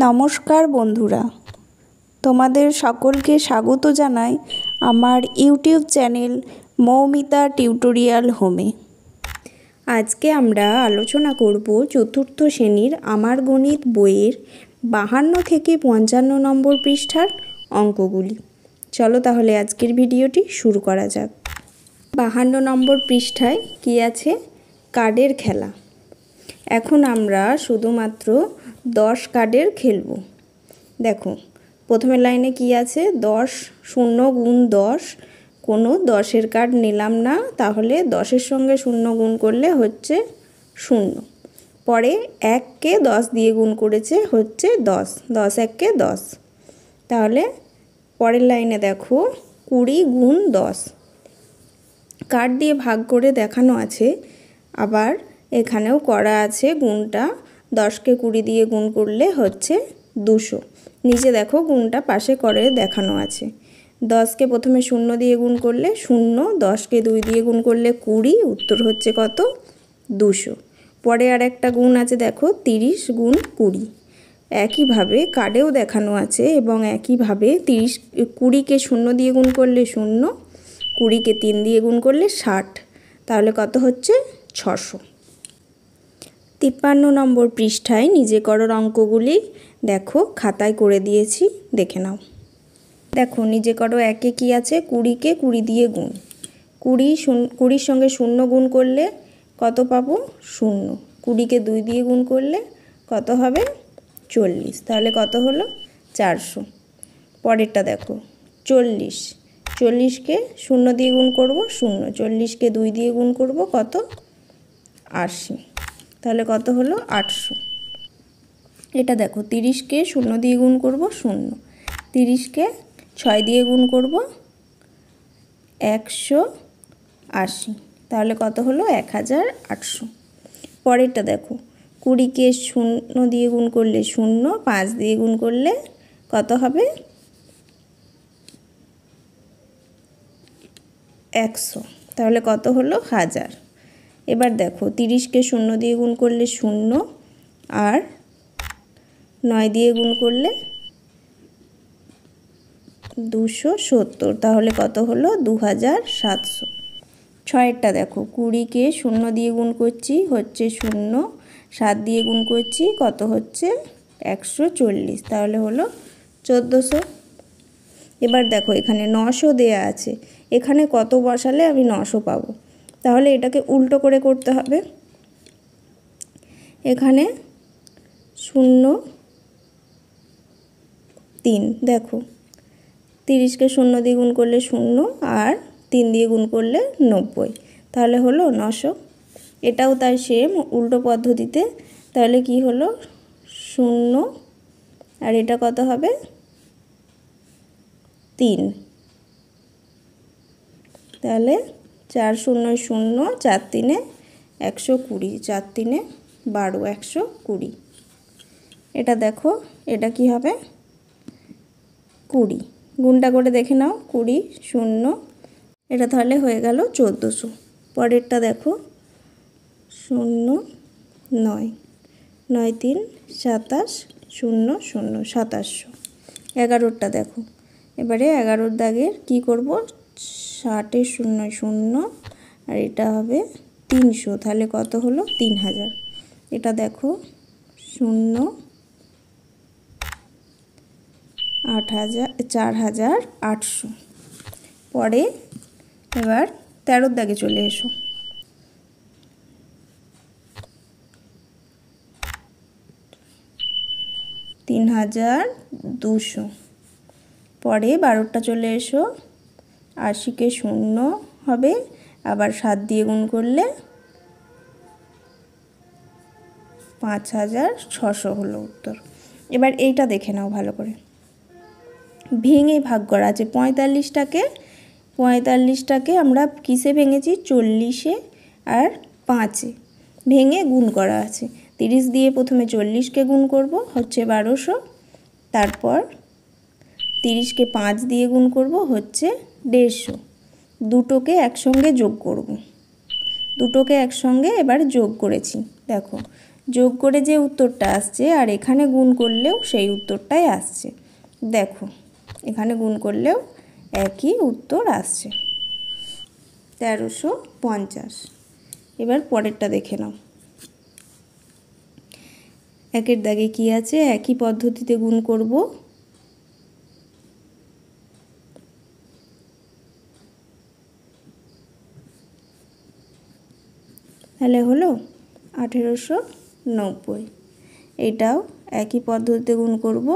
নমস্কার বন্ধুরা, তোমাদের সকলকে স্বাগত জানাই আমার ইউটিউব চ্যানেল মৌমিতা টিউটোরিয়াল হোমে। আজকে আমরা আলোচনা করব চতুর্থ শ্রেণীর আমার গণিত বইয়ের 52 থেকে 55 নম্বর পৃষ্ঠার অঙ্কগুলি। চলো তাহলে আজকের ভিডিওটি শুরু করা যাক। 52 নম্বর পৃষ্ঠায় কি আছে? কার্ডের খেলা। এখন আমরা শুধুমাত্র 10 কার্ডের খেলব। দেখো প্রথমের লাইনে কি আছে? 10 0 গুণ 10। কোনো 10-এর কার্ড নিলাম না, তাহলে 10-এর সঙ্গে 0 গুণ করলে হচ্ছে 0। পরে 1কে 10 দিয়ে গুণ করেছে, হচ্ছে 10। 10 1কে 10। তাহলে পরের লাইনে দেখো 20 গুণ 10। কার্ড দিয়ে ভাগ করে দেখানো আছে, আবার এখানেও করা আছে গুণটা। 10কে 20 দিয়ে গুণ করলে হচ্ছে 200। নিচে দেখো গুণটা পাশে করে দেখানো আছে। 10কে প্রথমে 0 দিয়ে গুণ করলে 0, 10কে 2 দিয়ে গুণ করলে 20, উত্তর হচ্ছে কত? 200। পরে আর একটা গুণ আছে দেখো, 30 গুণ 20। একইভাবে কার্ডেও দেখানো আছে এবং একইভাবে 20কে 0 দিয়ে গুণ করলে 0, 20কে 3 দিয়ে গুণ করলে 60। তাহলে কত হচ্ছে? 600। 53 নম্বর পৃষ্ঠায় নিজে করো অঙ্কগুলি দেখো, খাতায় করে দিয়েছি, দেখে নাও। দেখো নিজে করো। একে কি আছে? 20কে 20 দিয়ে গুণ। 20-র সঙ্গে 0 গুণ করলে কত পাবো? 0। 20কে 2 দিয়ে গুণ করলে কত হবে? 40। তাহলে কত হলো? 400। পরেরটা দেখো 40। 40কে 0 দিয়ে গুণ করব 0, 40কে 2 দিয়ে গুণ করব কত? 80। তাহলে কত হলো? 800। এটা দেখো 30কে 0 দিয়ে গুণ করব 0, 30কে 6 দিয়ে গুণ করব 180। তাহলে কত হলো? 1800। পরেরটা দেখো 20কে 0 দিয়ে গুণ করলে 0, 5 দিয়ে গুণ করলে কত হবে? 100। তাহলে কত হলো? 1000। এবার দেখো 30কে 0 দিয়ে গুণ করলে 0 আর 9 দিয়ে গুণ করলে 270। তাহলে কত হলো? 2700। 6এরটা দেখো 20কে 0 দিয়ে গুণ করছি হচ্ছে 0, 7 দিয়ে গুণ করছি কত হচ্ছে? 140। তাহলে হলো 1400। এবার দেখো এখানে 900 দেয়া আছে, এখানে কত বসালে আমি 900 পাবো? তাহলে এটাকে উল্টো করে করতে হবে। এখানে 0 3, দেখো 30কে 0 দিয়ে গুণ করলে 0 আর 3 দিয়ে গুণ করলে 90। তাহলে হলো 900। এটাও তাই সেম উল্টো পদ্ধতিতে। তাহলে কি হলো? 0 আর এটা কত হবে? 3। তাহলে 4 0 0, 4 3 120, 4 3 12, 120। এটা দেখো এটা কি হবে? 20। গুণটা করে দেখে নাও, 20 0, এটা তাহলে হয়ে গেল 1400। পরেরটা দেখো 0 9, 9 3 27, 0 0, 2700। 11টা দেখো, এবারে 11 দাগের কি করব? 60 0 0 আর এটা হবে 300। তাহলে কত হলো? 3000। এটা দেখো 0 4800। পরে এবার 13 দাগে চলে এসো। তিন 3200। পরে 12টা চলে এসো। 80কে 0 হবে, আবার 7 দিয়ে গুণ করলে 5600 হলো উত্তর। এবার এইটা দেখে নাও ভালো করে। ভেঙে ভাগ করা আছে 45টাকে আমরা কিসে ভেঙেছি? 40-এ আর 5-এ ভেঙে গুণ করা আছে। 30 দিয়ে প্রথমে 40কে গুণ করব হচ্ছে 1200, তারপর 30কে 5 দিয়ে গুণ করব হচ্ছে 150। দুটোকে একসঙ্গে যোগ করব, দুটোকে একসঙ্গে এবার যোগ করেছি। দেখো যোগ করে যে উত্তরটা আসছে আর এখানে গুণ করলেও সেই উত্তরটাই আসছে। দেখো এখানে গুণ করলেও একই উত্তর আসছে 1350। এবার পরেরটা দেখে নাও। একের দাগে কি আছে? একই পদ্ধতিতে গুণ করব। তাহলে হলো 1890। এটাও একই পদ্ধতিতে গুণ করব।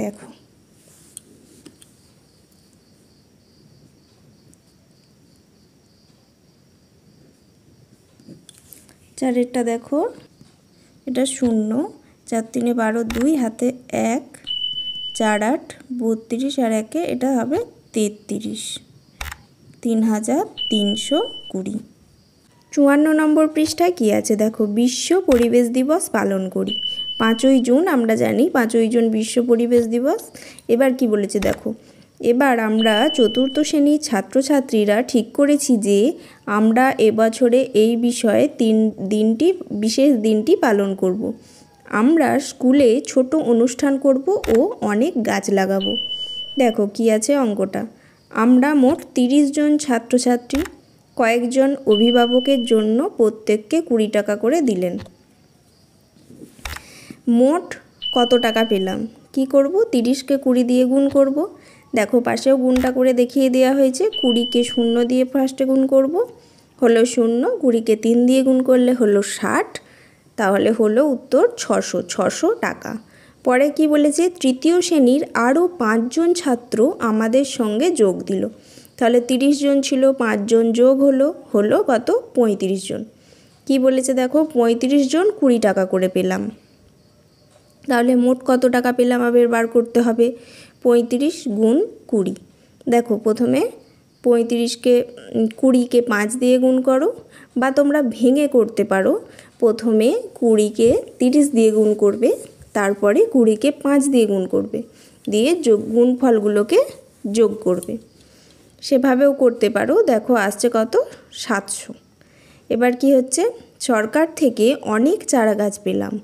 দেখো চারেরটা দেখো, এটা 0, 4 3 12, 2 হাতে 1, 4 8 32 আর 1 এটা হবে 33, 3320। 54 নম্বর পৃষ্ঠায় কি আছে দেখো, বিশ্ব পরিবেশ দিবস পালন করি। 5ই জুন আমরা জানি, 5ই জুন বিশ্ব পরিবেশ দিবস। এবার কি বলেছে দেখো, এবার আমরা চতুর্থ শ্রেণীর ছাত্রছাত্রীরা ঠিক করেছি যে আমরা এবছরে এই বিষয়ে বিশেষ দিনটি পালন করব। আমরা স্কুলে ছোট অনুষ্ঠান করব ও অনেক গাছ লাগাবো। দেখো কি আছে অঙ্কটা, আমরা মোট 30 জন ছাত্রছাত্রী, কয়েকজন অভিভাবকের জন্য প্রত্যেককে 20 টাকা করে দিলেন। মোট কত টাকা পেলাম? কি করব? 30কে 20 দিয়ে গুণ করব। দেখো পাশেও গুণটা করে দেখিয়ে দেওয়া হয়েছে। 20কে 0 দিয়ে ফার্স্টে গুণ করব, হলো 0। 20কে 3 দিয়ে গুণ করলে হলো 60, তাহলে হলো উত্তর 600 টাকা। পরে কি বলেছে, তৃতীয় শ্রেণীর আরও 5 জন ছাত্র আমাদের সঙ্গে যোগ দিল। তাহলে 30 জন ছিল, 5 জন যোগ হলো কত? 35 জন। কি বলেছে দেখো, 35 জন 20 টাকা করে পেলাম। তাহলে মোট কত টাকা পেলাম আবার বার করতে হবে। 35 গুণ 20। দেখো প্রথমে 35কে 20কে 5 দিয়ে গুণ করো, বা তোমরা ভেঙে করতে পারো। প্রথমে 20কে 30 দিয়ে গুণ করবে, তারপরে 20কে 5 দিয়ে গুণ করবে, দিয়ে গুণফলগুলোকে যোগ করবে। সেভাবেও করতে পারো। দেখো আসছে কত? 700। এবার কি হচ্ছে, সরকার থেকে অনেক চারা গাছ পেলাম,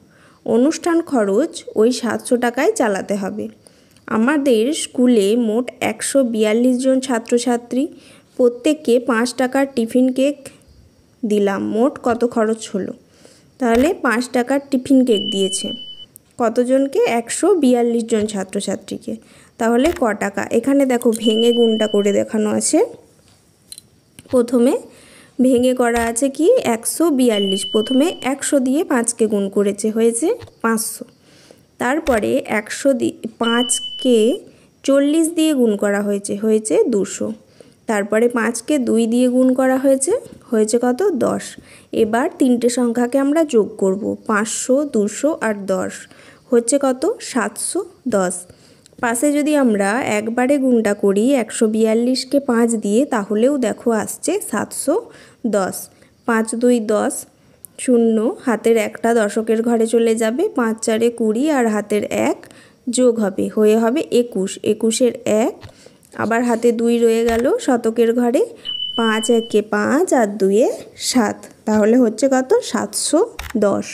অনুষ্ঠান খরচ ওই 700 টাকায় চালাতে হবে। আমাদের স্কুলে মোট 142 জন ছাত্রছাত্রী, প্রত্যেককে 5 টাকার টিফিন কেক দিলাম। মোট কত খরচ হলো? তাহলে 5 টাকার টিফিন কেক দিয়েছে কতজনকে? 142 জন ছাত্রছাত্রীকে। তাহলে ক টাকা? এখানে দেখো ভেঙে গুণটা করে দেখানো আছে। প্রথমে ভেঙে করা আছে কি 142, প্রথমে 100 দিয়ে 5কে গুণ করেছে, হয়েছে 500। তারপরে 5কে 40 দিয়ে গুণ করা হয়েছে, হয়েছে 200। তারপরে 5কে 2 দিয়ে গুণ করা হয়েছে, হয়েছে কত? 10। এবার তিনটে সংখ্যাকে আমরা যোগ করব, 500, 200 আর 10, হচ্ছে কত? 710। পাশে যদি আমরা একবারে গুণটা করি 142কে 5 দিয়ে, তাহলেও দেখো আসছে 710। 5 2 10, 0, হাতের 1টা দশকের ঘরে চলে যাবে, 5 4 20 আর হাতের 1 যোগ হবে, হয়ে হবে 21। 21-এর 1, আবার হাতে 2 রয়ে গেল শতকের ঘরে, 5 1-এ 5 আর 2-এ 7, তাহলে হচ্ছে কত? 710।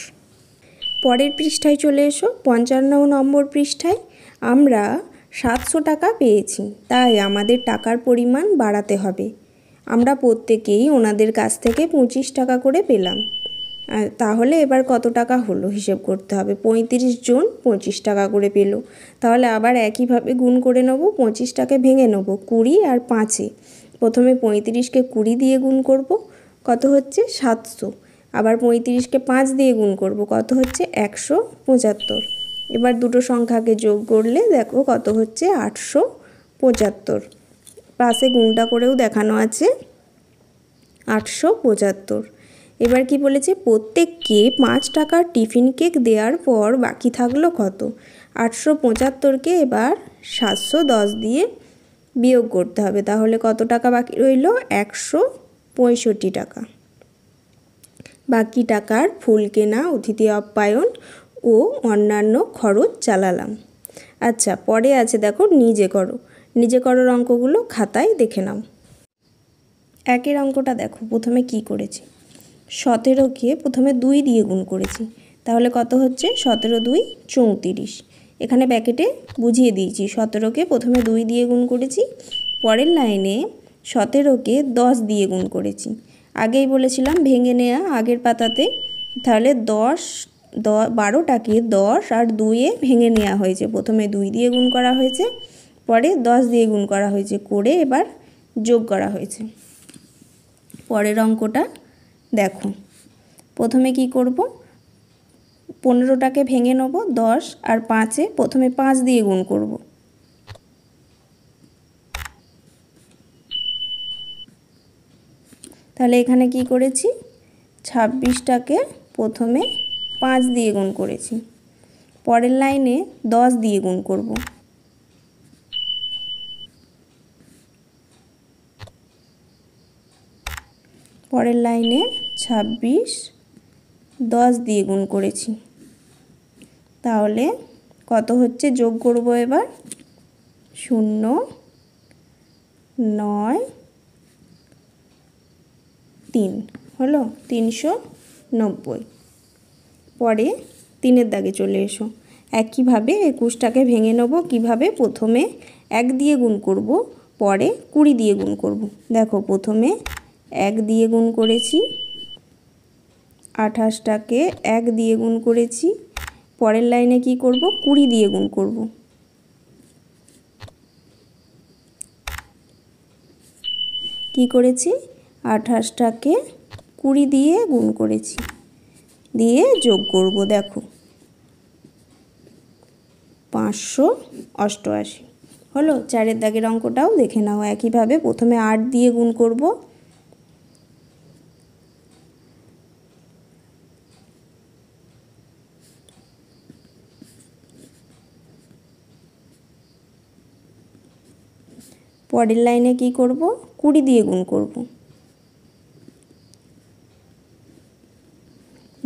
পরের পৃষ্ঠায় চলে এসো, 55 নম্বর পৃষ্ঠায়। আমরা 700 টাকা পেয়েছি, তাই আমাদের টাকার পরিমাণ বাড়াতে হবে। আমরা প্রত্যেকেই ওনাদের কাছ থেকে 25 টাকা করে পেলাম। তাহলে এবার কত টাকা হলো হিসেব করতে হবে। 35 জন 25 টাকা করে পেল। তাহলে আবার একইভাবে গুণ করে নেব, 25টাকে ভেঙে নেব 20 আর 5-এ। প্রথমে 35কে 20 দিয়ে গুণ করব, কত হচ্ছে? 700। আবার 35কে 5 দিয়ে গুণ করব, কত হচ্ছে? 175। এবার দুটো সংখ্যাকে যোগ করলে দেখো কত হচ্ছে? 875। পাশে গুণটা করেও দেখানো আছে 875। এবার কি বলেছে, প্রত্যেককে 5 টাকার টিফিন কেক দেওয়ার পর বাকি থাকলো কত? 875কে এবার 710 দিয়ে বিয়োগ করতে হবে, তাহলে কত টাকা বাকি রইল? 165 টাকা। বাকি টাকার ফুল কেনা, অতিথি আপ্যায়ন ও অন্যান্য খরচ চালালাম। আচ্ছা পরে আছে দেখো নিজে করো। নিজে করোর অঙ্কগুলো খাতায় দেখে নাও। একের অঙ্কটা দেখো, প্রথমে কি করেছি, 17কে প্রথমে 2 দিয়ে গুণ করেছি, তাহলে কত হচ্ছে 17 2 34। এখানে ব্র্যাকেটে বুঝিয়ে দিয়েছি 17কে প্রথমে 2 দিয়ে গুণ করেছি, পরের লাইনে 17কে 10 দিয়ে গুণ করেছি। আগেই বলেছিলাম ভেঙে নেওয়া আগের পাতাতে, তাহলে 12টাকে 10 আর 2-এ ভেঙে নেওয়া হয়েছে। প্রথমে 2 দিয়ে গুণ করা হয়েছে, পরে 10 দিয়ে গুণ করা হয়েছে, করে এবার যোগ করা হয়েছে। পরের অঙ্কটা দেখো, প্রথমে কি করব, 15টাকে ভেঙে নেব 10 আর 5-এ, প্রথমে 5 দিয়ে গুণ করব। তাহলে এখানে কি করেছি, 26টাকে প্রথমে 5 দিয়ে গুণ করেছি, পরের লাইনে 10 দিয়ে গুণ করব। পরের লাইনে 26 10 দিয়ে গুণ করেছি, তাহলে কত হচ্ছে যোগ করব এবার, 0 9 3 হলো 390। পরে 3-এর দাগে চলে এসো, একইভাবে 21টাকে ভেঙে নেব। কিভাবে, প্রথমে 1 দিয়ে গুণ করব, পরে 20 দিয়ে গুণ করব। দেখো প্রথমে 1 দিয়ে গুণ করেছি, 28টাকে 1 দিয়ে গুণ করেছি, পরের লাইনে কি করব, 20 দিয়ে গুণ করব। কি করেছি, 28টাকে 20 দিয়ে গুণ করেছি, দিয়ে যোগ করব। দেখো 588 হলো। 4-এর দাগের অঙ্কটাও দেখে নাও, একইভাবে প্রথমে 8 দিয়ে গুণ করব, পরের লাইনে কি করব, 20 দিয়ে গুণ করব,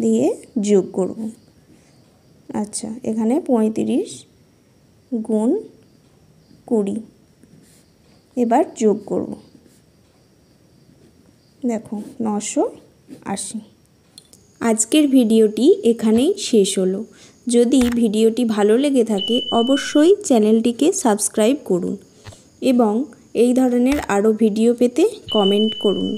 দিয়ে যোগ করব। আচ্ছা, এখানে 35 গুণ 20, এবার যোগ করব। দেখো 980। আজকের ভিডিওটি এখানেই শেষ হলো। যদি ভিডিওটি ভালো লেগে থাকে অবশ্যই চ্যানেলটিকে সাবস্ক্রাইব করুন এবং এই ধরনের আরও ভিডিও পেতে কমেন্ট করুন।